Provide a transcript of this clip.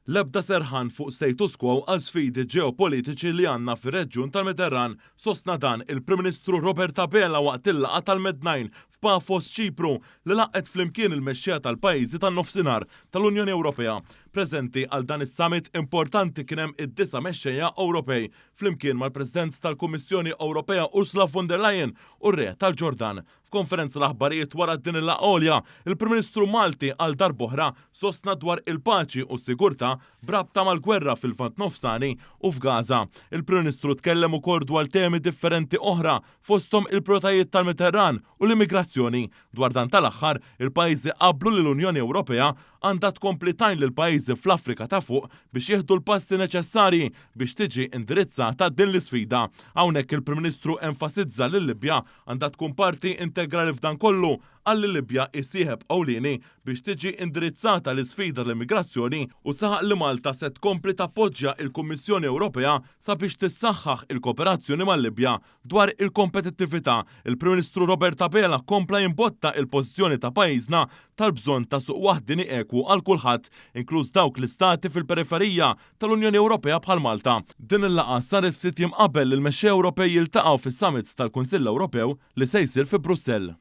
L-ebda serħan fuq status quo għal sfidi ġeopolitiċi li għandna fir-reġjun tal-Mediterran sostna dan il-Prim Ministru Robert Abela waqt il-laqgħa tal-Med9 f'Pafos, Ċipru, li laqqet flimkien il-mexxija tal-pajjiżi tan-nofsinhar tal-Unjoni Ewropea. Preżenti għal dan is-summit importanti kien hemm id-9 mexxejja Ewropej flimkien mal-President tal-Kummissjoni Ewropea Ursula von der Leyen u r-Re tal-Ġordan. F'konferenza l-aħbarijiet wara din il-laqgħa, il-Prim Ministru Malti għal darb'oħra sostna dwar il-paċi u s-sigurtà brabta mal-gwerra fil-Vant Nofsani u f'Gaza. Il-Prim Ministru tkellem ukoll dwar temi differenti oħra fosthom il-protajiet tal-Mediterran u l-immigrazzjoni. Dwar dan tal-aħħar, il-pajjiżi qablu li l-Unjoni Ewropea għandha tkompli tajn lil pajjiżi fl-Afrika ta' fuq biex jieħdu l-passi neċessarji biex tiġi indirizzata din l-isfida. Hawnhekk il-Prim Ministru enfasizza li l-Libja għandha tkun parti integrali f'dan kollu għalli Libja issieħeb ewlieni biex tiġi indirizzata l-isfida l-immigrazzjoni u saħaq li Malta se tkompli tappoġġja il-Kummissjoni Ewropea sabiex tissaħħaħ il-kooperazzjoni mal-Libja dwar il-kompetittività. Il-Prim Ministru Robert Abela kompla jimbotta il-pożizzjoni ta' pajjiżna tal-bżonn ta' suq waħdini ekwu għal kulħadd, inkluż dawk l-istati fil-periferija tal-Unjoni Ewropea bħal Malta. Din il-laqgħa saret ftit jiem qabel il-mexxejja Ewropej jiltaqgħu fis-summit tal-Kunsill Ewropew li se jsir fi Brussell.